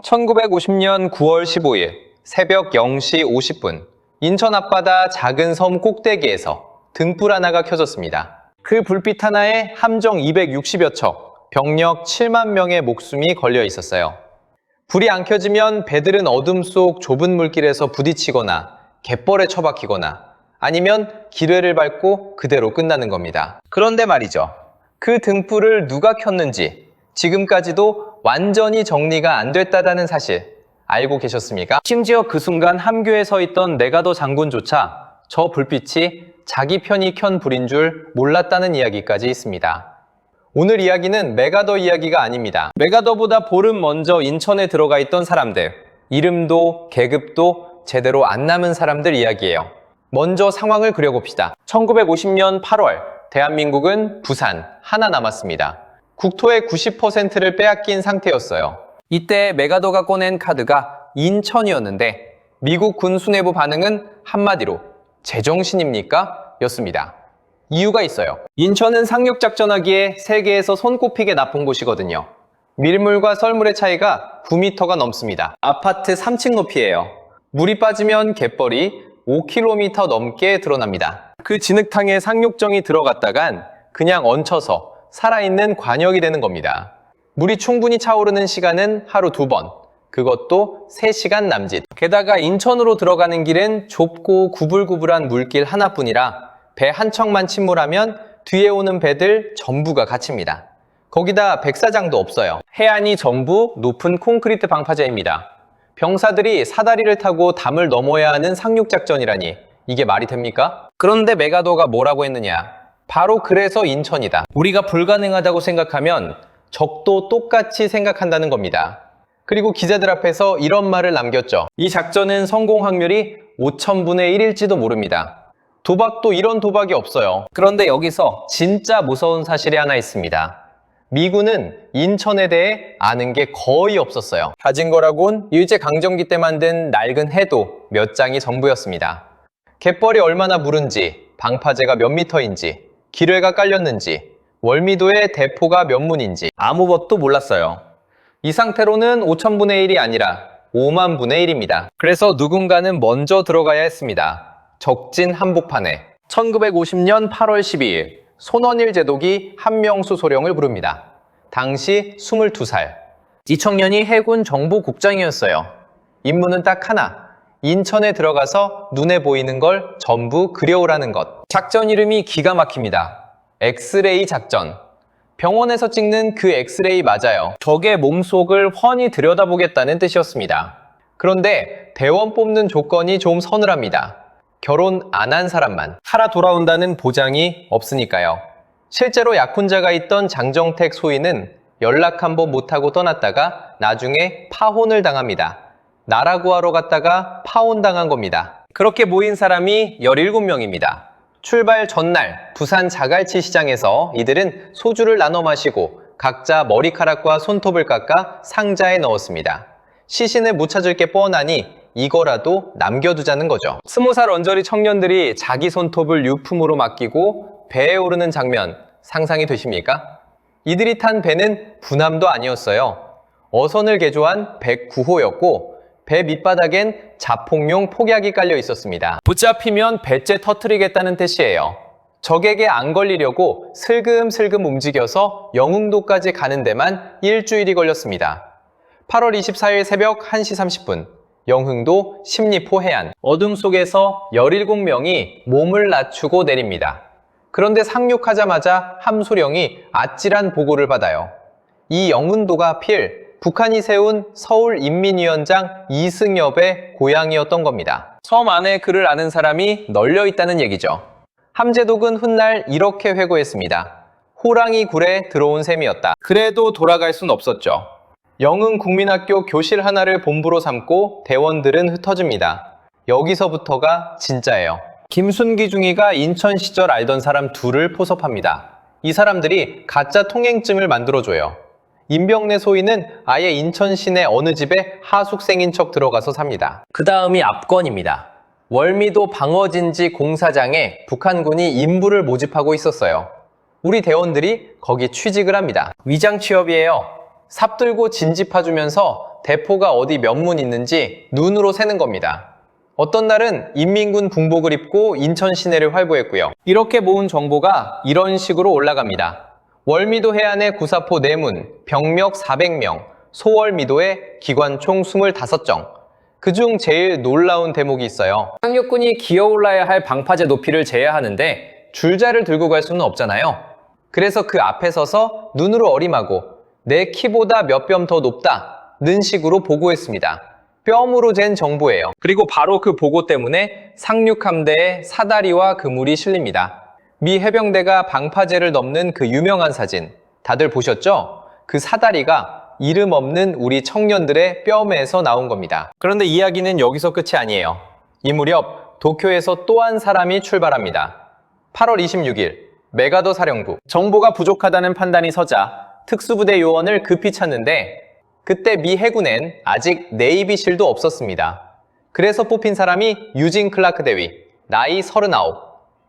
1950년 9월 15일 새벽 0시 50분 인천 앞바다 작은 섬 꼭대기에서 등불 하나가 켜졌습니다. 그 불빛 하나에 함정 260여 척, 병력 7만 명의 목숨이 걸려 있었어요. 불이 안 켜지면 배들은 어둠 속 좁은 물길에서 부딪히거나 갯벌에 처박히거나 아니면 기뢰를 밟고 그대로 끝나는 겁니다. 그런데 말이죠. 그 등불을 누가 켰는지 지금까지도 완전히 정리가 안 됐다는 사실 알고 계셨습니까? 심지어 그 순간 함교에 서 있던 네가더 장군조차 저 불빛이 자기 편이 켠 불인 줄 몰랐다는 이야기까지 있습니다. 오늘 이야기는 메가더 이야기가 아닙니다. 메가더보다 보름 먼저 인천에 들어가 있던 사람들, 이름도 계급도 제대로 안 남은 사람들 이야기예요. 먼저 상황을 그려봅시다. 1950년 8월 대한민국은 부산 하나 남았습니다. 국토의 90%를 빼앗긴 상태였어요. 이때 메가더가 꺼낸 카드가 인천이었는데 미국 군 수뇌부 반응은 한마디로 제정신입니까? 였습니다. 이유가 있어요. 인천은 상륙작전하기에 세계에서 손꼽히게 나쁜 곳이거든요. 밀물과 썰물의 차이가 9m가 넘습니다. 아파트 3층 높이예요. 물이 빠지면 갯벌이 5km 넘게 드러납니다. 그 진흙탕에 상륙정이 들어갔다간 그냥 얹혀서 살아있는 관역이 되는 겁니다. 물이 충분히 차오르는 시간은 하루 2번, 그것도 3시간 남짓. 게다가 인천으로 들어가는 길은 좁고 구불구불한 물길 하나뿐이라 배 한 척만 침몰하면 뒤에 오는 배들 전부가 갇힙니다. 거기다 백사장도 없어요. 해안이 전부 높은 콘크리트 방파제입니다. 병사들이 사다리를 타고 담을 넘어야 하는 상륙작전이라니 이게 말이 됩니까? 그런데 메가더가 뭐라고 했느냐? 바로 그래서 인천이다. 우리가 불가능하다고 생각하면 적도 똑같이 생각한다는 겁니다. 그리고 기자들 앞에서 이런 말을 남겼죠. 이 작전은 성공 확률이 5000분의 1일지도 모릅니다. 도박도 이런 도박이 없어요. 그런데 여기서 진짜 무서운 사실이 하나 있습니다. 미군은 인천에 대해 아는 게 거의 없었어요. 가진 거라곤 일제강점기 때 만든 낡은 해도 몇 장이 전부였습니다. 갯벌이 얼마나 무른지, 방파제가 몇 미터인지, 기뢰가 깔렸는지, 월미도의 대포가 몇 문인지 아무 것도 몰랐어요. 이 상태로는 5000분의 1이 아니라 5만분의 1입니다. 그래서 누군가는 먼저 들어가야 했습니다. 적진 한복판에 1950년 8월 12일 손원일 제독이 한명수 소령을 부릅니다. 당시 22살. 이 청년이 해군 정보국장이었어요. 임무는 딱 하나. 인천에 들어가서 눈에 보이는 걸 전부 그려오라는 것. 작전 이름이 기가 막힙니다. 엑스레이 작전. 병원에서 찍는 그 엑스레이 맞아요. 적의 몸속을 훤히 들여다보겠다는 뜻이었습니다. 그런데 대원 뽑는 조건이 좀 서늘합니다. 결혼 안 한 사람만. 살아 돌아온다는 보장이 없으니까요. 실제로 약혼자가 있던 장정택 소위는 연락 한번 못하고 떠났다가 나중에 파혼을 당합니다. 나라 구하러 갔다가 파혼당한 겁니다. 그렇게 모인 사람이 17명입니다. 출발 전날 부산 자갈치 시장에서 이들은 소주를 나눠 마시고 각자 머리카락과 손톱을 깎아 상자에 넣었습니다. 시신을 못 찾을 게 뻔하니 이거라도 남겨두자는 거죠. 20살 언저리 청년들이 자기 손톱을 유품으로 맡기고 배에 오르는 장면 상상이 되십니까? 이들이 탄 배는 군함도 아니었어요. 어선을 개조한 109호였고 배 밑바닥엔 자폭용 폭약이 깔려 있었습니다. 붙잡히면 배째 터뜨리겠다는 뜻이에요. 적에게 안 걸리려고 슬금슬금 움직여서 영흥도까지 가는 데만 일주일이 걸렸습니다. 8월 24일 새벽 1시 30분 영흥도 십리포 해안. 어둠 속에서 17명이 몸을 낮추고 내립니다. 그런데 상륙하자마자 함소령이 아찔한 보고를 받아요. 이 영흥도가 하필 북한이 세운 서울인민위원장 이승엽의 고향이었던 겁니다. 섬 안에 그를 아는 사람이 널려 있다는 얘기죠. 함제독은 훗날 이렇게 회고했습니다. 호랑이 굴에 들어온 셈이었다. 그래도 돌아갈 순 없었죠. 영흥국민학교 교실 하나를 본부로 삼고 대원들은 흩어집니다. 여기서부터가 진짜예요. 김순기 중위가 인천 시절 알던 사람 둘을 포섭합니다. 이 사람들이 가짜 통행증을 만들어줘요. 임병래 소위는 아예 인천 시내 어느 집에 하숙생인 척 들어가서 삽니다. 그 다음이 압권입니다. 월미도 방어진지 공사장에 북한군이 인부를 모집하고 있었어요. 우리 대원들이 거기 취직을 합니다. 위장 취업이에요. 삽 들고 진지 파주면서 대포가 어디 몇 문 있는지 눈으로 세는 겁니다. 어떤 날은 인민군 군복을 입고 인천 시내를 활보했고요. 이렇게 모은 정보가 이런 식으로 올라갑니다. 월미도 해안의 구사포 4문, 병력 400명, 소월미도에 기관총 25정. 그중 제일 놀라운 대목이 있어요. 상륙군이 기어올라야 할 방파제 높이를 재야 하는데 줄자를 들고 갈 수는 없잖아요. 그래서 그 앞에 서서 눈으로 어림하고 내 키보다 몇 뼘 더 높다는 식으로 보고했습니다. 뼘으로 잰 정보예요. 그리고 바로 그 보고 때문에 상륙함대에 사다리와 그물이 실립니다. 미 해병대가 방파제를 넘는 그 유명한 사진 다들 보셨죠? 그 사다리가 이름 없는 우리 청년들의 뼘에서 나온 겁니다. 그런데 이야기는 여기서 끝이 아니에요. 이 무렵 도쿄에서 또 한 사람이 출발합니다. 8월 26일 메가더 사령부. 정보가 부족하다는 판단이 서자 특수부대 요원을 급히 찾는데 그때 미 해군엔 아직 네이비실도 없었습니다. 그래서 뽑힌 사람이 유진 클라크 대위, 나이 39.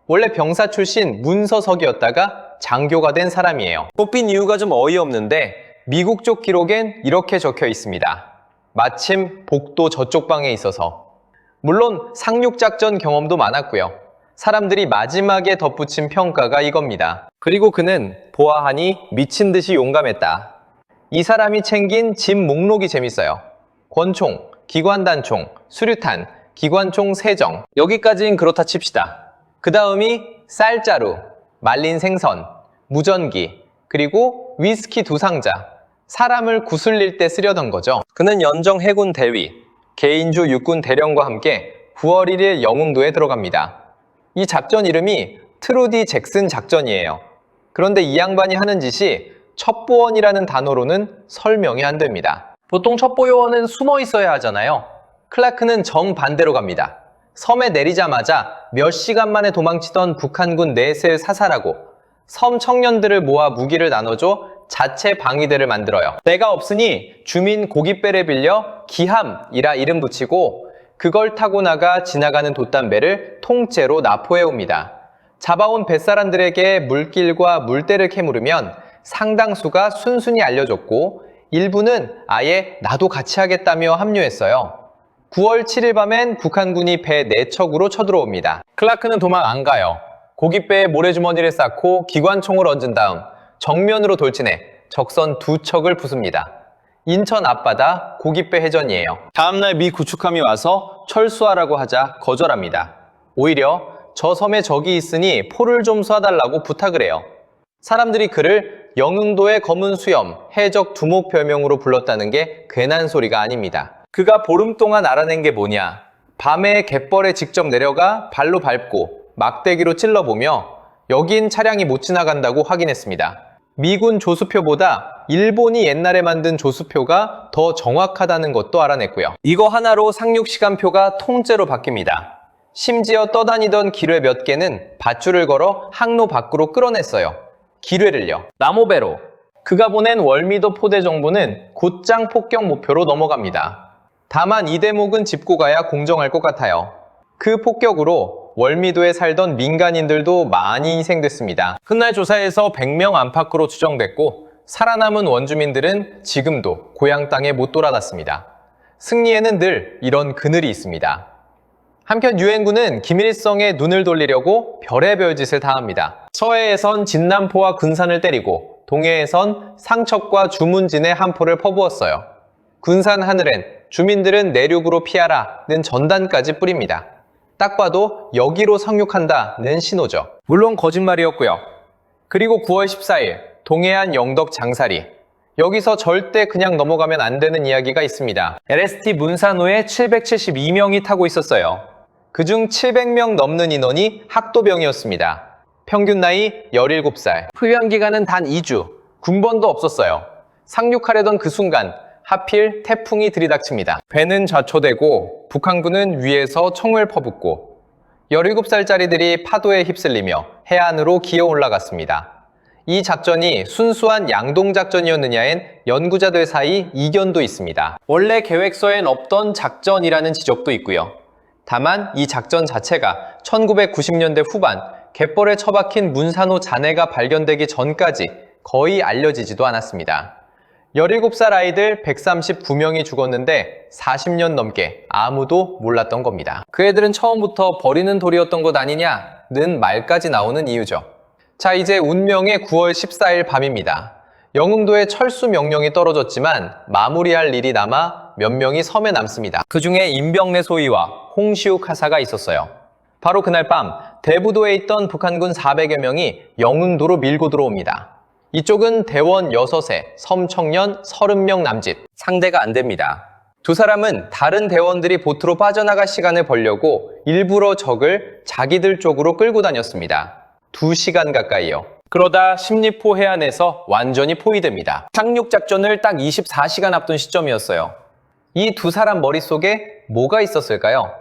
원래 병사 출신 문서석이었다가 장교가 된 사람이에요. 뽑힌 이유가 좀 어이없는데 미국 쪽 기록엔 이렇게 적혀 있습니다. 마침 복도 저쪽 방에 있어서. 물론 상륙작전 경험도 많았고요. 사람들이 마지막에 덧붙인 평가가 이겁니다. 그리고 그는 보아하니 미친 듯이 용감했다. 이 사람이 챙긴 집 목록이 재밌어요. 권총, 기관단총, 수류탄, 기관총 3정. 여기까지는 그렇다 칩시다. 그 다음이 쌀자루, 말린 생선, 무전기, 그리고 위스키 2상자. 사람을 구슬릴 때 쓰려던 거죠. 그는 연정 해군 대위, 개인주 육군 대령과 함께 9월 1일 영흥도에 들어갑니다. 이 작전 이름이 트루디 잭슨 작전이에요. 그런데 이 양반이 하는 짓이 첩보원이라는 단어로는 설명이 안 됩니다. 보통 첩보요원은 숨어 있어야 하잖아요. 클라크는 정반대로 갑니다. 섬에 내리자마자 몇 시간 만에 도망치던 북한군 넷을 사살하고 섬 청년들을 모아 무기를 나눠줘 자체 방위대를 만들어요. 때가 없으니 주민 고깃배를 빌려 기함이라 이름 붙이고 그걸 타고 나가 지나가는 돛담배를 통째로 납포해옵니다. 잡아온 뱃사람들에게 물길과 물때를 캐물으면 상당수가 순순히 알려줬고 일부는 아예 나도 같이 하겠다며 합류했어요. 9월 7일 밤엔 북한군이 배 4척으로 쳐들어옵니다. 클라크는 도망 안 가요. 고깃배에 모래주머니를 쌓고 기관총을 얹은 다음 정면으로 돌진해 적선 2척을 부숩니다. 인천 앞바다 고깃배 해전이에요. 다음날 미 구축함이 와서 철수하라고 하자 거절합니다. 오히려 저 섬에 적이 있으니 포를 좀 쏴달라고 부탁을 해요. 사람들이 그를 영흥도의 검은 수염, 해적 두목 별명으로 불렀다는 게 괜한 소리가 아닙니다. 그가 보름 동안 알아낸 게 뭐냐? 밤에 갯벌에 직접 내려가 발로 밟고 막대기로 찔러보며 여긴 차량이 못 지나간다고 확인했습니다. 미군 조수표보다 일본이 옛날에 만든 조수표가 더 정확하다는 것도 알아냈고요. 이거 하나로 상륙시간표가 통째로 바뀝니다. 심지어 떠다니던 기뢰 몇 개는 밧줄을 걸어 항로 밖으로 끌어냈어요. 기뢰를요. 나모배로. 그가 보낸 월미도 포대 정보는 곧장 폭격 목표로 넘어갑니다. 다만 이 대목은 짚고 가야 공정할 것 같아요. 그 폭격으로 월미도에 살던 민간인들도 많이 희생됐습니다. 그날 조사에서 100명 안팎으로 추정됐고 살아남은 원주민들은 지금도 고향 땅에 못 돌아갔습니다. 승리에는 늘 이런 그늘이 있습니다. 한편 유엔군은 김일성에 눈을 돌리려고 별의별 짓을 다 합니다. 서해에선 진남포와 군산을 때리고 동해에선 상척과 주문진에 함포를 퍼부었어요. 군산 하늘엔 주민들은 내륙으로 피하라는 전단까지 뿌립니다. 딱 봐도 여기로 상륙한다는 신호죠. 물론 거짓말이었고요. 그리고 9월 14일 동해안 영덕 장사리. 여기서 절대 그냥 넘어가면 안 되는 이야기가 있습니다. LST 문산호에 772명이 타고 있었어요. 그중 700명 넘는 인원이 학도병이었습니다. 평균 나이 17살. 훈련 기간은 단 2주. 군번도 없었어요. 상륙하려던 그 순간 하필 태풍이 들이닥칩니다. 배는 좌초되고 북한군은 위에서 총을 퍼붓고 17살짜리들이 파도에 휩쓸리며 해안으로 기어 올라갔습니다. 이 작전이 순수한 양동작전이었느냐엔 연구자들 사이 이견도 있습니다. 원래 계획서엔 없던 작전이라는 지적도 있고요. 다만 이 작전 자체가 1990년대 후반 갯벌에 처박힌 문산호 잔해가 발견되기 전까지 거의 알려지지도 않았습니다. 17살 아이들 139명이 죽었는데 40년 넘게 아무도 몰랐던 겁니다. 그 애들은 처음부터 버리는 돌이었던 것 아니냐는 말까지 나오는 이유죠. 자, 이제 운명의 9월 14일 밤입니다. 영흥도에 철수 명령이 떨어졌지만 마무리할 일이 남아 몇 명이 섬에 남습니다. 그 중에 임병래 소위와 홍시욱 하사가 있었어요. 바로 그날 밤 대부도에 있던 북한군 400여 명이 영흥도로 밀고 들어옵니다. 이쪽은 대원 6에 섬 청년 30명 남짓, 상대가 안 됩니다. 두 사람은 다른 대원들이 보트로 빠져나갈 시간을 벌려고 일부러 적을 자기들 쪽으로 끌고 다녔습니다. 2시간 가까이요. 그러다 십리포 해안에서 완전히 포위됩니다. 상륙작전을 딱 24시간 앞둔 시점이었어요. 이 두 사람 머릿속에 뭐가 있었을까요?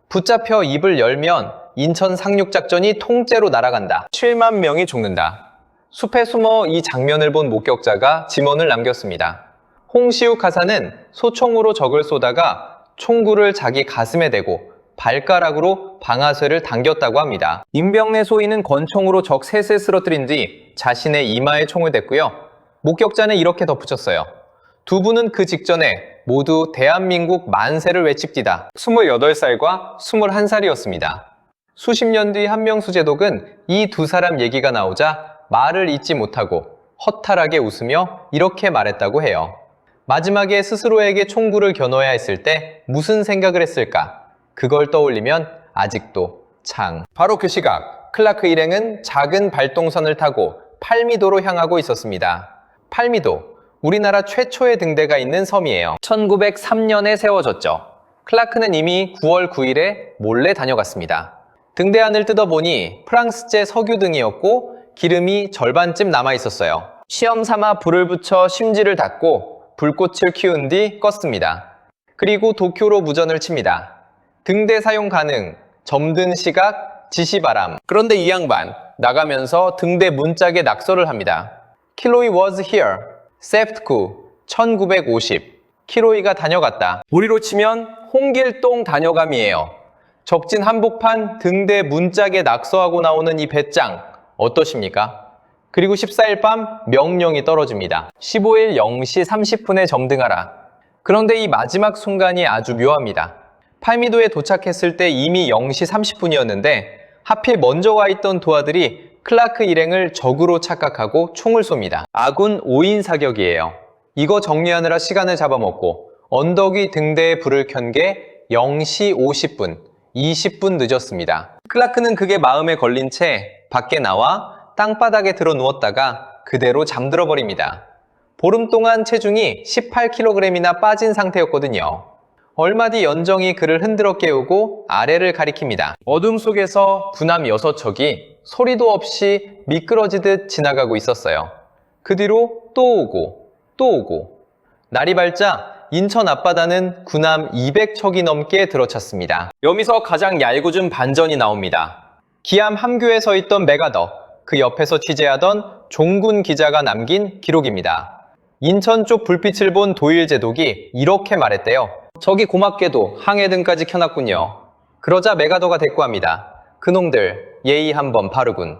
붙잡혀 입을 열면 인천 상륙작전이 통째로 날아간다. 7만 명이 죽는다. 숲에 숨어 이 장면을 본 목격자가 지문을 남겼습니다. 홍시욱 하사는 소총으로 적을 쏘다가 총구를 자기 가슴에 대고 발가락으로 방아쇠를 당겼다고 합니다. 임병래 소위는 권총으로 적 셋을 쓰러뜨린 뒤 자신의 이마에 총을 댔고요. 목격자는 이렇게 덧붙였어요. 두 분은 그 직전에 모두 대한민국 만세를 외칩디다. 28살과 21살이었습니다. 수십 년 뒤 한명수 제독은 이 두 사람 얘기가 나오자 말을 잇지 못하고 허탈하게 웃으며 이렇게 말했다고 해요. 마지막에 스스로에게 총구를 겨눠야 했을 때 무슨 생각을 했을까? 그걸 떠올리면 아직도 바로 그 시각 클라크 일행은 작은 발동선을 타고 팔미도로 향하고 있었습니다. 팔미도, 우리나라 최초의 등대가 있는 섬이에요. 1903년에 세워졌죠. 클라크는 이미 9월 9일에 몰래 다녀갔습니다. 등대안을 뜯어보니 프랑스제 석유등이었고 기름이 절반쯤 남아있었어요. 시험 삼아 불을 붙여 심지를 닫고 불꽃을 키운 뒤 껐습니다. 그리고 도쿄로 무전을 칩니다. 등대 사용 가능, 점등 시각, 지시바람. 그런데 이 양반 나가면서 등대 문짝에 낙서를 합니다. 킬로이 was here, 세프트쿠 1950. 킬로이가 다녀갔다. 우리로 치면 홍길동 다녀감이에요. 적진 한복판 등대 문짝에 낙서하고 나오는 이 배짱 어떠십니까? 그리고 14일 밤 명령이 떨어집니다. 15일 0시 30분에 점등하라. 그런데 이 마지막 순간이 아주 묘합니다. 팔미도에 도착했을 때 이미 0시 30분이었는데 하필 먼저 와 있던 도하들이 클라크 일행을 적으로 착각하고 총을 쏩니다. 아군 5인 사격이에요. 이거 정리하느라 시간을 잡아먹고 언덕 위 등대에 불을 켠 게 0시 50분, 20분 늦었습니다. 클라크는 그게 마음에 걸린 채 밖에 나와 땅바닥에 들어 누웠다가 그대로 잠들어 버립니다. 보름 동안 체중이 18kg이나 빠진 상태였거든요. 얼마 뒤 연정이 그를 흔들어 깨우고 아래를 가리킵니다. 어둠 속에서 군함 6척이 소리도 없이 미끄러지듯 지나가고 있었어요. 그 뒤로 또 오고 또 오고. 날이 밝자 인천 앞바다는 군함 200척이 넘게 들어찼습니다. 여기서 가장 얄궂은 반전이 나옵니다. 기암 함교에 서 있던 메가더, 그 옆에서 취재하던 종군 기자가 남긴 기록입니다. 인천 쪽 불빛을 본 도일 제독이 이렇게 말했대요. 저기 고맙게도 항해등까지 켜놨군요. 그러자 메가더가 대꾸합니다. 그놈들 예의 한번 바르군.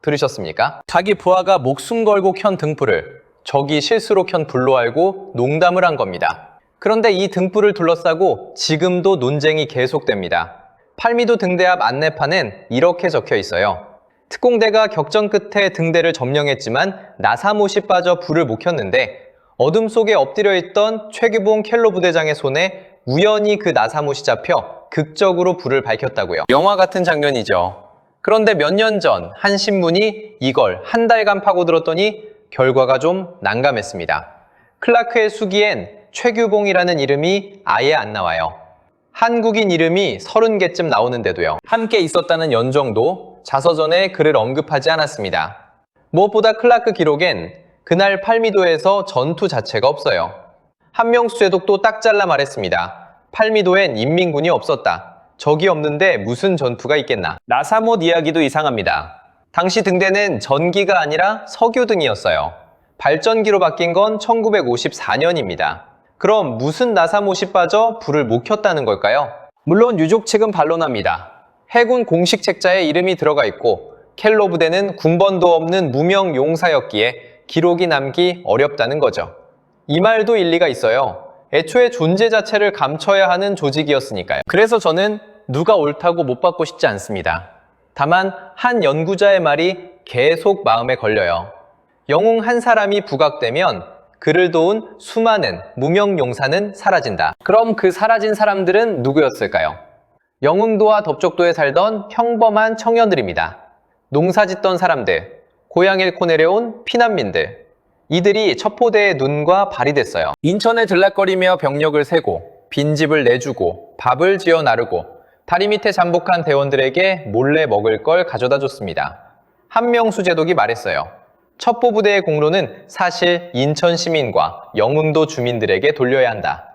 들으셨습니까? 자기 부하가 목숨 걸고 켠 등불을 적이 실수로 켠 불로 알고 농담을 한 겁니다. 그런데 이 등불을 둘러싸고 지금도 논쟁이 계속됩니다. 팔미도 등대 앞 안내판엔 이렇게 적혀 있어요. 특공대가 격전 끝에 등대를 점령했지만 나사못이 빠져 불을 못 켰는데 어둠 속에 엎드려 있던 최규봉 켈로 부대장의 손에 우연히 그 나사못이 잡혀 극적으로 불을 밝혔다고요. 영화 같은 장면이죠. 그런데 몇 년 전 한 신문이 이걸 한 달간 파고들었더니 결과가 좀 난감했습니다. 클라크의 수기엔 최규봉이라는 이름이 아예 안 나와요. 한국인 이름이 30개쯤 나오는데도요. 함께 있었다는 연정도 자서전에 그를 언급하지 않았습니다. 무엇보다 클라크 기록엔 그날 팔미도에서 전투 자체가 없어요. 한명수 제독도 딱 잘라 말했습니다. 팔미도엔 인민군이 없었다. 적이 없는데 무슨 전투가 있겠나. 나사못 이야기도 이상합니다. 당시 등대는 전기가 아니라 석유등이었어요. 발전기로 바뀐 건 1954년입니다. 그럼 무슨 나사못이 빠져 불을 못 켰다는 걸까요? 물론 유족 측은 반론합니다. 해군 공식 책자에 이름이 들어가 있고 켈로 부대는 군번도 없는 무명 용사였기에 기록이 남기 어렵다는 거죠. 이 말도 일리가 있어요. 애초에 존재 자체를 감춰야 하는 조직이었으니까요. 그래서 저는 누가 옳다고 못 받고 싶지 않습니다. 다만 한 연구자의 말이 계속 마음에 걸려요. 영웅 한 사람이 부각되면 그를 도운 수많은 무명 용사는 사라진다. 그럼 그 사라진 사람들은 누구였을까요? 영흥도와 덥적도에 살던 평범한 청년들입니다. 농사 짓던 사람들, 고향 잃고 내려온 피난민들. 이들이 첩보대의 눈과 발이 됐어요. 인천에 들락거리며 병력을 세고 빈집을 내주고 밥을 지어 나르고 다리 밑에 잠복한 대원들에게 몰래 먹을 걸 가져다 줬습니다. 한명수 제독이 말했어요. 첩보부대의 공로는 사실 인천 시민과 영흥도 주민들에게 돌려야 한다.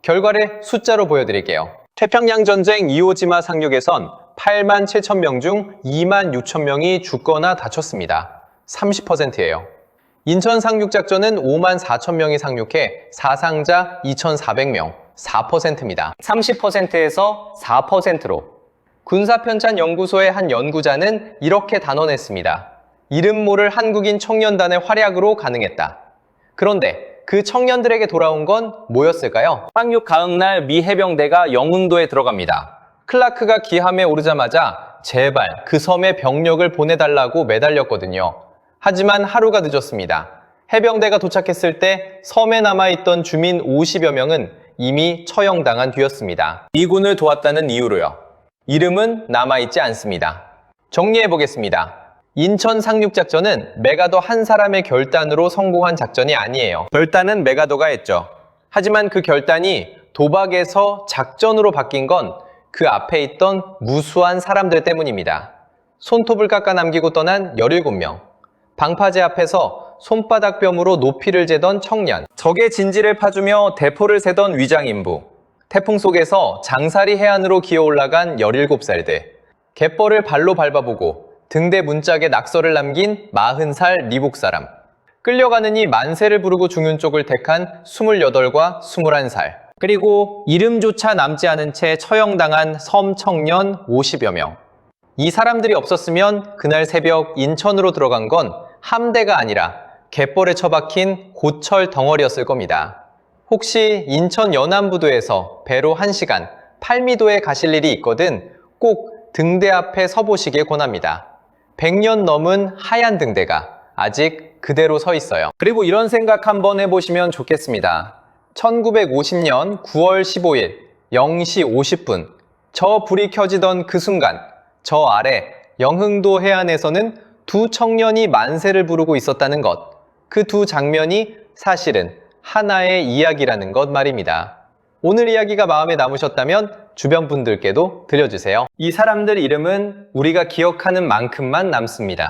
결과를 숫자로 보여드릴게요. 태평양 전쟁 이오지마 상륙에선 8만 7천 명 중 2만 6천 명이 죽거나 다쳤습니다. 30%예요. 인천 상륙작전은 5만 4천 명이 상륙해 사상자 2,400명, 4%입니다. 30%에서 4%로. 군사편찬연구소의 한 연구자는 이렇게 단언했습니다. 이름 모를 한국인 청년단의 활약으로 가능했다. 그런데 그 청년들에게 돌아온 건 뭐였을까요? 상륙 가흥날 미 해병대가 영흥도에 들어갑니다. 클라크가 기함에 오르자마자 제발 그 섬에 병력을 보내달라고 매달렸거든요. 하지만 하루가 늦었습니다. 해병대가 도착했을 때 섬에 남아있던 주민 50여 명은 이미 처형당한 뒤였습니다. 미군을 도왔다는 이유로요. 이름은 남아있지 않습니다. 정리해보겠습니다. 인천 상륙작전은 메가더 한 사람의 결단으로 성공한 작전이 아니에요. 결단은 메가더가 했죠. 하지만 그 결단이 도박에서 작전으로 바뀐 건 그 앞에 있던 무수한 사람들 때문입니다. 손톱을 깎아 남기고 떠난 17명. 방파제 앞에서 손바닥뼘으로 높이를 재던 청년. 적의 진지를 파주며 대포를 세던 위장인부. 태풍 속에서 장사리 해안으로 기어 올라간 17살들. 갯벌을 발로 밟아보고 등대 문짝에 낙서를 남긴 40살 미국 사람. 끌려가느니 만세를 부르고 죽는 쪽을 택한 28과 21살. 그리고 이름조차 남지 않은 채 처형당한 섬 청년 50여 명. 이 사람들이 없었으면 그날 새벽 인천으로 들어간 건 함대가 아니라 갯벌에 처박힌 고철 덩어리였을 겁니다. 혹시 인천 연안부두에서 배로 1시간 8미도에 가실 일이 있거든 꼭 등대 앞에 서보시길 권합니다. 100년 넘은 하얀 등대가 아직 그대로 서 있어요. 그리고 이런 생각 한번 해보시면 좋겠습니다. 1950년 9월 15일 0시 50분 저 불이 켜지던 그 순간 저 아래 영흥도 해안에서는 두 청년이 만세를 부르고 있었다는 것. 그 두 장면이 사실은 하나의 이야기라는 것 말입니다. 오늘 이야기가 마음에 남으셨다면 주변 분들께도 들려주세요. 이 사람들 이름은 우리가 기억하는 만큼만 남습니다.